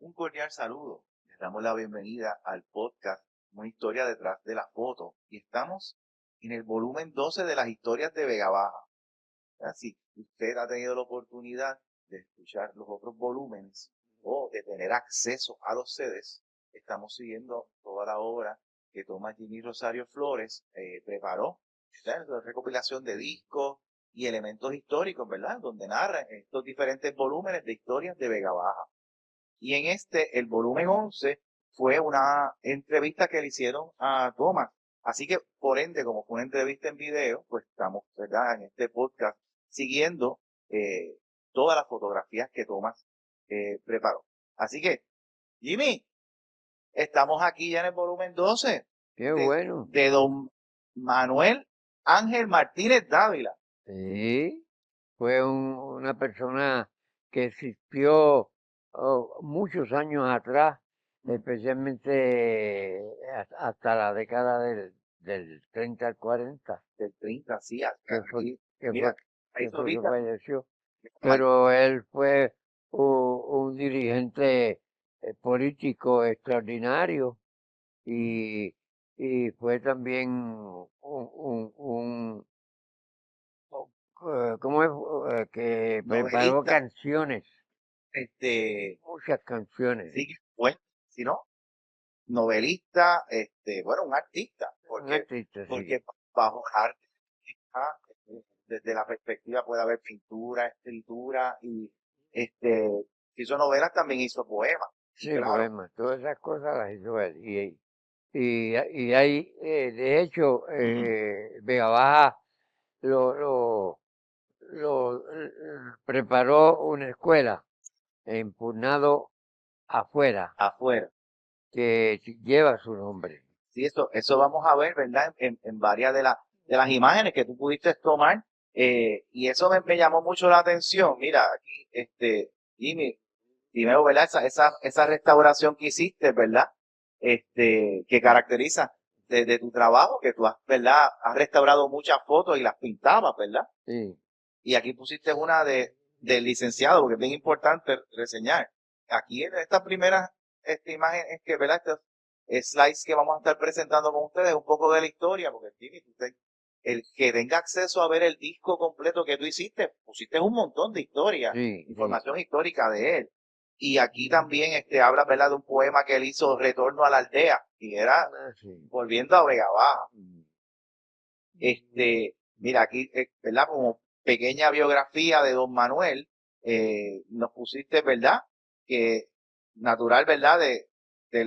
Un cordial saludo. Les damos la bienvenida al podcast Una historia detrás de la foto. Y estamos en el volumen 12 de las historias de Vega Baja. Así, usted ha tenido la oportunidad de escuchar los otros volúmenes o de tener acceso a los CDs. Estamos siguiendo toda la obra que Tomás Jimmy Rosario Flores preparó, ¿verdad? La recopilación de discos y elementos históricos, ¿verdad? Donde narra estos diferentes volúmenes de historias de Vega Baja. Y en el volumen 11, fue una entrevista que le hicieron a Tomás. Así que, por ende, como fue una entrevista en video, pues estamos, ¿verdad?, en este podcast siguiendo todas las fotografías que Tomás preparó. Así que, Jimmy, estamos aquí ya en el volumen 12 Qué bueno. de don Manuel Ángel Martínez Dávila. Sí, fue una persona que existió muchos años atrás, especialmente hasta la década del 30 al 40, Del 30, sí, que fue, aquí, que mira, fue, ahí que fue que ahorita. falleció. Pero él fue un dirigente político extraordinario y, y fue también ¿cómo es? Que preparó Novelista, canciones, este, muchas canciones. sí, bueno, si no, novelista, bueno, un artista, Un artista, sí. porque bajo el arte, desde la perspectiva puede haber pintura, escritura, y si hizo novelas también hizo poemas, y Sí, claro, poemas, todas esas cosas las hizo él. Y hay, de hecho, Vega Baja lo, lo, preparó una escuela en Purnado afuera, afuera. que lleva su nombre. Sí, eso vamos a ver, ¿verdad? En varias de las imágenes que tú pudiste tomar, y eso me llamó mucho la atención. Mira, aquí, Jimmy, primero, ¿verdad? Esa restauración que hiciste, ¿verdad? Que caracteriza de tu trabajo, que tú has, ¿verdad? Has restaurado muchas fotos y las pintabas, ¿verdad? Sí, Y aquí pusiste una del licenciado, porque es bien importante reseñar. Aquí en estas primeras imágenes que, ¿verdad? Estos slides que vamos a estar presentando con ustedes, un poco de la historia, porque Jimmy, el que tenga acceso a ver el disco completo que tú hiciste, pusiste un montón de historia, sí, sí. información histórica de él. Y aquí también habla, ¿verdad?, de un poema que él hizo, Retorno a la aldea, y era Ah, sí. volviendo a Vega Baja. Mira, aquí, ¿verdad? Como pequeña biografía de don Manuel, nos pusiste, ¿verdad? Que natural, ¿verdad?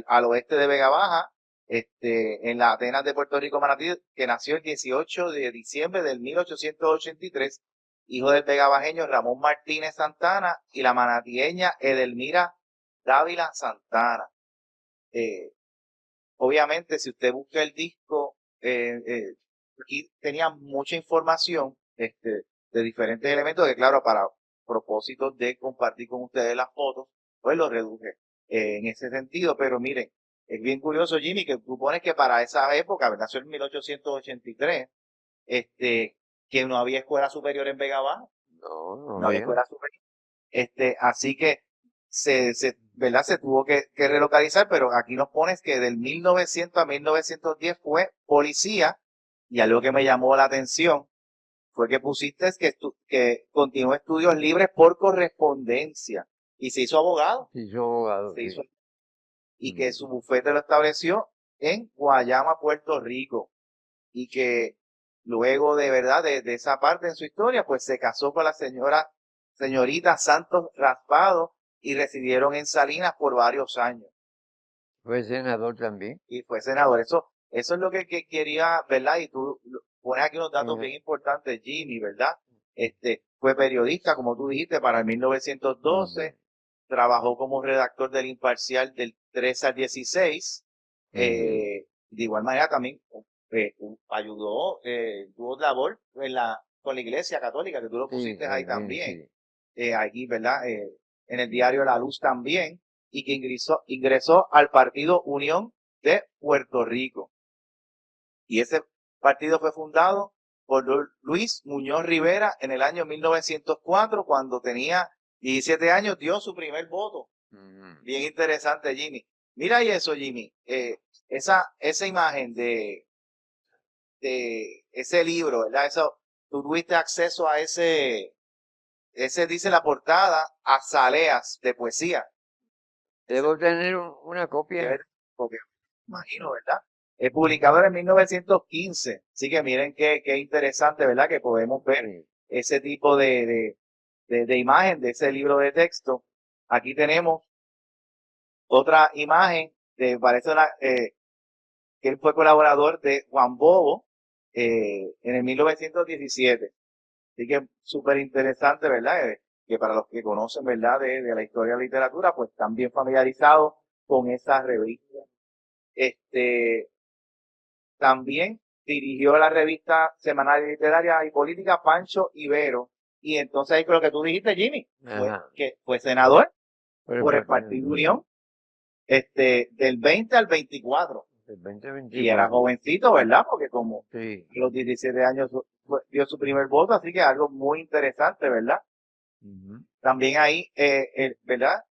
Al oeste de Vega Baja, en la Atenas de Puerto Rico, Manatí, que nació el 18 de diciembre del 1883, hijo del vegabajeño Ramón Martínez Santana y la manatieña Edelmira Dávila Santana. Eh, Obviamente, si usted busca el disco, aquí tenía mucha información, de diferentes elementos que, claro, para propósitos de compartir con ustedes las fotos, pues lo reduje en ese sentido. Pero miren, es bien curioso, Jimmy, que tú pones que para esa época, nació en 1883, que no había escuela superior en Vega Baja, No, no no había había. escuela superior. Así que ¿verdad? Se tuvo que relocalizar, pero aquí nos pones que del 1900 a 1910 fue policía, y algo que me llamó la atención fue que pusiste que continuó estudios libres por correspondencia y se hizo abogado, Sí, soy abogado, se hizo, sí. y que Mm. su bufete lo estableció en Guayama, Puerto Rico, y que luego de verdad de esa parte en su historia, pues se casó con la señorita Santos Raspado y residieron en Salinas por varios años Fue senador también. y fue senador. Eso es lo que quería, ¿verdad? Y tú pones aquí unos datos Eh, bien importantes, Jimmy, ¿verdad? Fue periodista, como tú dijiste, para el mm, 1912, trabajó como redactor del Imparcial del 13 al 16, sí, de igual manera también ayudó, tuvo labor con la Iglesia Católica, que tú lo sí, pusiste ahí también, también, sí. aquí, ¿verdad? En el diario La Luz también, y que ingresó al Partido Unión de Puerto Rico. Y ese partido fue fundado por Luis Muñoz Rivera en el año 1904, cuando tenía 17 años, dio su primer voto. Bien interesante, Jimmy. Mira y eso, Jimmy. Esa imagen de ese libro, ¿verdad? Eso, tú tuviste acceso a ese dice la portada, azaleas de poesía. Debo tener una copia. Porque imagino, ¿verdad? Es publicado en 1915. Así que miren qué interesante, ¿verdad? Que podemos ver Sí. ese tipo de imagen de ese libro de texto. Aquí tenemos otra imagen parece que él fue colaborador de Juan Bobo en el 1917. Así que súper interesante, ¿verdad? Que para los que conocen, ¿verdad? De la historia de la literatura, pues están bien familiarizados con esa revista. También dirigió la revista semanal literaria y política Pancho Ibero. Y entonces ahí con lo que tú dijiste, Jimmy, que fue senador por el Partido Unión, del 20 al 24. Del 2024. Y era jovencito, ¿verdad? Porque como sí. a los 17 años dio su primer voto, así que algo muy interesante, ¿verdad? También ahí, ¿verdad?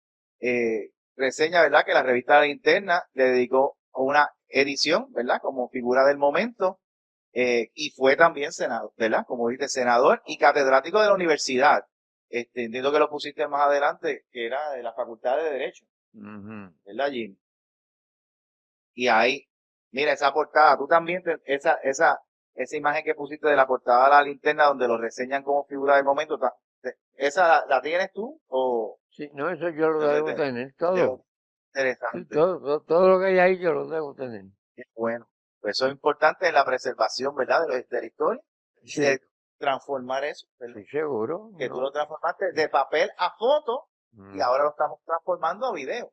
Reseña, ¿verdad? Que la revista La Linterna le dedicó una edición, ¿verdad? Como figura del momento, y fue también senador, ¿verdad? Como dice, senador y catedrático de la universidad. Entiendo que lo pusiste más adelante, que era de la Facultad de Derecho, ¿verdad, Jim? Y ahí, mira esa portada, tú también, esa imagen que pusiste de la portada de La Linterna, donde lo reseñan como figura del momento, ¿esa la tienes tú? O sí, no, eso yo lo debo tener, todo. Interesante. Todo lo que hay ahí yo lo debo tener. Qué bueno. Pues eso es importante en la preservación, ¿verdad? De la historia. Y de transformar eso, ¿verdad? Sí, seguro. Que tú lo transformaste de papel a foto y ahora lo estamos transformando a video.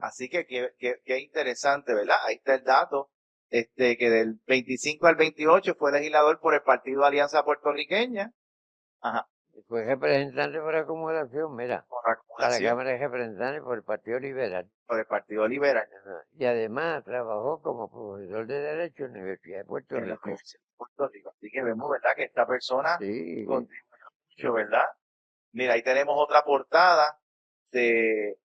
Así que qué interesante, ¿verdad? Ahí está el dato. Que del 25 al 28 fue legislador por el Partido Alianza Puertorriqueña. Ajá. Fue representante por acumulación, mira. Por A la acumulación. Cámara de Representantes por el Partido Liberal. Por el Partido Liberal. Y además trabajó como profesor de Derecho en la Universidad de Puerto En la Rico. Universidad de Puerto Rico. Así que vemos, ¿verdad? Que esta persona Sí. contribuyó mucho, ¿verdad? Mira, ahí tenemos otra portada que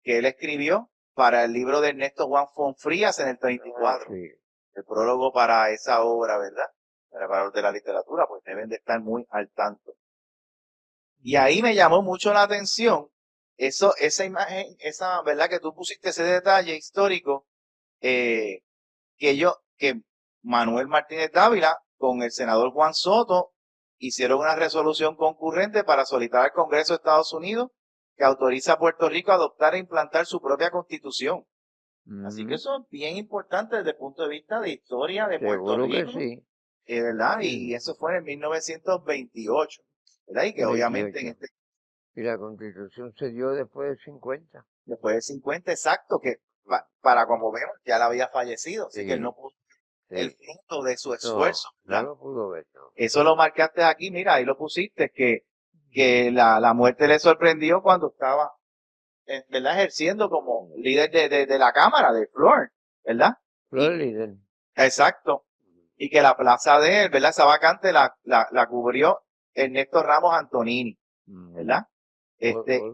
él escribió para el libro de Ernesto Juan Fonfrías en el 34. Sí. El prólogo para esa obra, ¿verdad? Para los de la literatura, pues deben de estar muy al tanto. Y ahí me llamó mucho la atención esa imagen, ¿verdad? Que tú pusiste ese detalle histórico, que Manuel Martínez Dávila con el senador Juan Soto hicieron una resolución concurrente para solicitar al Congreso de Estados Unidos que autoriza a Puerto Rico a adoptar e implantar su propia constitución. Así que eso es bien importante desde el punto de vista de historia de Puerto Rico. Seguro que sí. ¿Verdad? Y eso fue en 1928, ¿verdad? Y que obviamente Y la Constitución se dio después del 50. Después del 50, exacto, que para como vemos, ya la había fallecido, así que él no pudo el fruto de su esfuerzo. No lo pudo ver, no. Eso lo marcaste aquí, mira, ahí lo pusiste, que la muerte le sorprendió cuando estaba, ¿verdad? Ejerciendo como líder de la Cámara, de Flor, ¿verdad? Flor líder. Exacto. Y que la plaza de él, ¿verdad? Esa vacante la cubrió Ernesto Ramos Antonini, ¿verdad?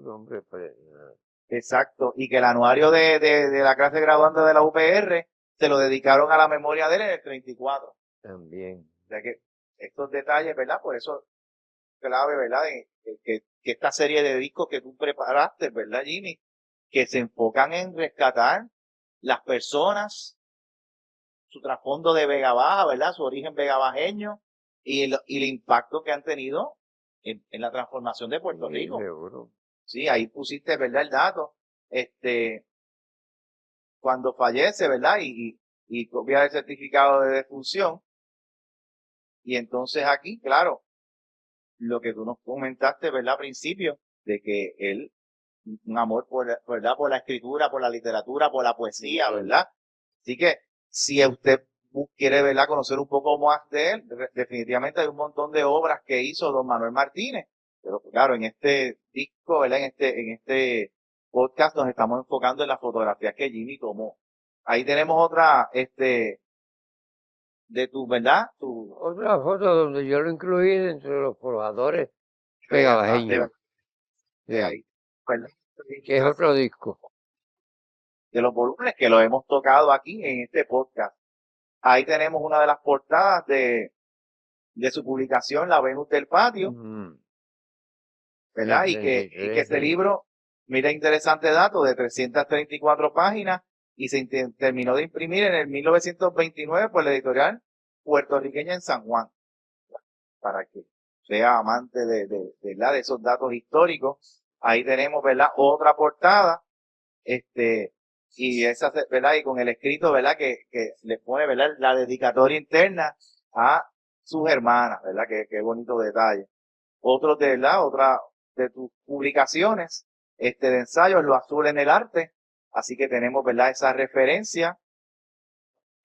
Hombre, pues, Exacto. Y que el anuario de la clase graduanda de la UPR se lo dedicaron a la memoria de él en el 34. También. O sea que estos detalles, ¿verdad? Por eso clave, ¿verdad? Que esta serie de discos que tú preparaste, ¿verdad, Jimmy? Que se enfocan en rescatar las personas, su trasfondo de Vega Baja, ¿verdad? Su origen vegabajeño y el impacto que han tenido en la transformación de Puerto Rico. Seguro. Sí, ahí pusiste, ¿verdad? El dato. Cuando fallece, ¿verdad? Y copia el certificado de defunción. Y entonces aquí, claro, lo que tú nos comentaste, ¿verdad? Al principio, de que él, un amor ¿verdad? Por la escritura, por la literatura, por la poesía, ¿verdad? Así que, si usted quiere, ¿verdad? Conocer un poco más de él, definitivamente hay un montón de obras que hizo don Manuel Martínez. Pero claro, en este disco, ¿verdad? En este podcast nos estamos enfocando en las fotografías que Jimmy tomó. Ahí tenemos otra, de tu, ¿verdad? Otra foto donde yo lo incluí dentro de los forjadores vegabajeños. De ahí, ¿verdad? que es otro disco. De los volúmenes que los hemos tocado aquí en este podcast. Ahí tenemos una de las portadas de su publicación, La Venus del Patio, ¿verdad? Y que este libro, mira, interesante dato, de 334 páginas, y se terminó de imprimir en el 1929 por la editorial puertorriqueña en San Juan, para que sea amante de esos datos históricos. Ahí tenemos, ¿verdad?, otra portada, y esa, ¿verdad?, y con el escrito, ¿verdad?, que le pone, ¿verdad?, la dedicatoria interna a sus hermanas, ¿verdad?, que bonito detalle. Otro de, ¿verdad?, otra de tus publicaciones, de ensayos, Lo Azul en el Arte. Así que tenemos, ¿verdad?, esa referencia.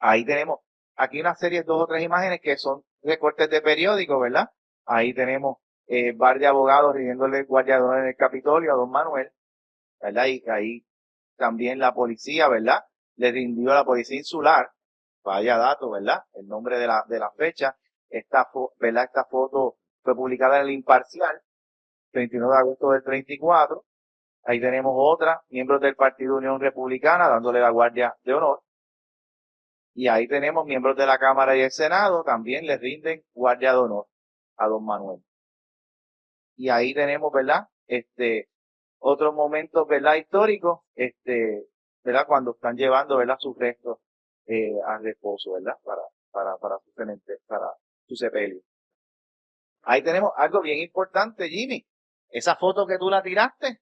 Ahí tenemos aquí una serie, 2 o 3 imágenes que son recortes de periódico, ¿verdad? Ahí tenemos bar de abogados rindiéndole guardia de honor en el Capitolio a don Manuel, ¿verdad? Y ahí también la policía, ¿verdad?, le rindió a la Policía Insular, vaya dato, ¿verdad?, el nombre de la fecha. ¿Verdad? Esta foto fue publicada en el Imparcial, 31 de agosto del 34. Ahí tenemos otra, miembros del Partido Unión Republicana dándole la guardia de honor. Y ahí tenemos miembros de la Cámara y el Senado, también le rinden guardia de honor a don Manuel. Y ahí tenemos, ¿verdad?, otros momentos, ¿verdad?, históricos, ¿verdad?, cuando están llevando, ¿verdad?, sus restos al reposo, ¿verdad?, para su sepelio. Ahí tenemos algo bien importante, Jimmy. Esa foto que tú la tiraste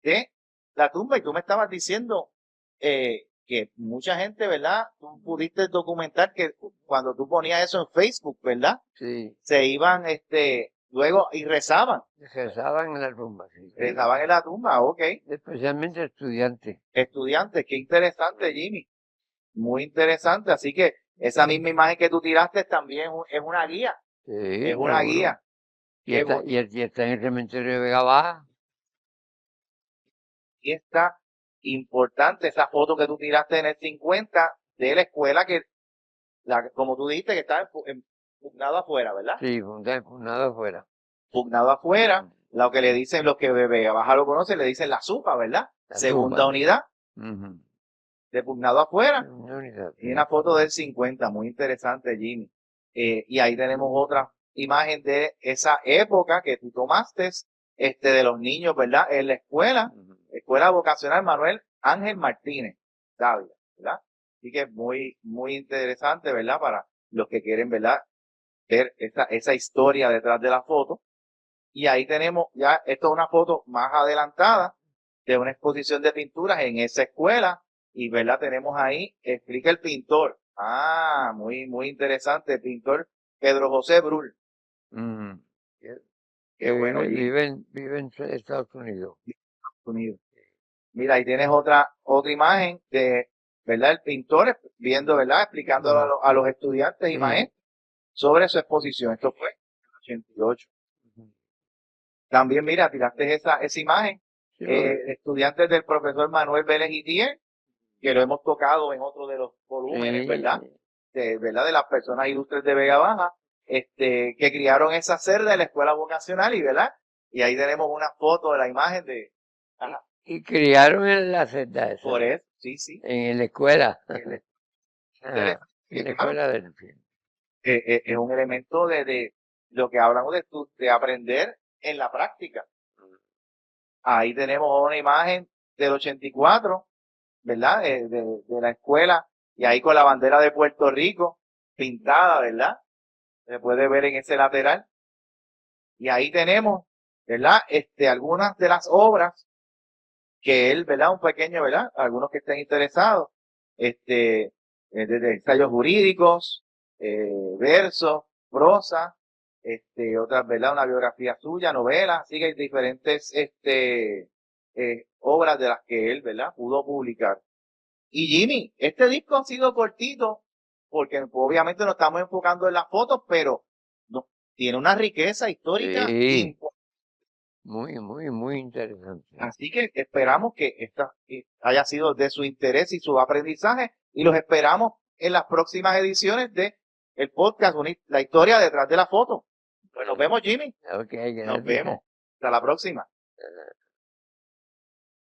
de la tumba, y tú me estabas diciendo que mucha gente, ¿verdad?, tú pudiste documentar que cuando tú ponías eso en Facebook, ¿verdad?, Sí. Se iban, luego, y rezaban. Rezaban en la tumba, sí. Rezaban en la tumba, ok. Especialmente estudiantes. Estudiantes, qué interesante, Jimmy. Muy interesante. Así que esa misma imagen que tú tiraste también es una guía. Sí, es una seguro. guía. Y está en el cementerio de Vega Baja. Y está importante esa foto que tú tiraste en el 50 de la escuela que, como tú dijiste, que está pugnado afuera, ¿verdad? Sí, pugnado afuera. Pugnado afuera, lo que le dicen los que Vega Baja lo conocen, le dicen la SUPA, ¿verdad? La Segunda SUPA. unidad. De pugnado afuera. Y una foto del 50, muy interesante, Jimmy. Y ahí tenemos otra imagen de esa época que tú tomaste, de los niños, ¿verdad?, en la escuela vocacional Manuel Ángel Martínez, Dávila, ¿verdad? Así que es muy, muy interesante, ¿verdad?, para los que quieren, ¿verdad?, ver esa historia detrás de la foto. Y ahí tenemos ya, esto es una foto más adelantada de una exposición de pinturas en esa escuela. Y, ¿verdad?, tenemos ahí, explica el pintor. Muy, muy interesante, el pintor Pedro José Brull. Qué bueno. Vive en Estados Unidos. Mira, ahí tienes otra imagen de, ¿verdad?, el pintor viendo, ¿verdad?, explicando a los estudiantes y maestros sobre su exposición. Esto fue en el 88. También, mira, tiraste esa imagen. Sí, Estudiantes del profesor Manuel Vélez Itier, que lo hemos tocado en otro de los volúmenes, ¿verdad? ¿Verdad? De las personas ilustres de Vega Baja, que criaron esa cerda en la escuela vocacional, y, ¿verdad? Y ahí tenemos una foto de la imagen de... Y criaron en la cerda esa. Por eso, sí. En la escuela. En la escuela del film. Es un elemento de lo que hablamos de aprender en la práctica. Ahí tenemos una imagen del 84, ¿verdad? De la escuela, y ahí con la bandera de Puerto Rico pintada, ¿verdad? Se puede ver en ese lateral. Y ahí tenemos, ¿verdad?, algunas de las obras que él, ¿verdad?, un pequeño, ¿verdad?, algunos que estén interesados, desde ensayos jurídicos, versos, prosa, otras, ¿verdad?, una biografía suya, novelas, así que hay diferentes, obras de las que él, ¿verdad?, pudo publicar. Y Jimmy, este disco ha sido cortito, porque obviamente nos estamos enfocando en las fotos, pero tiene una riqueza histórica importante. Muy, muy, muy interesante. Así que esperamos que esta haya sido de su interés y su aprendizaje, y los esperamos en las próximas ediciones de el podcast, La Historia Detrás de la Foto. Pues nos vemos, Jimmy. Okay, nos vemos. Hasta la próxima.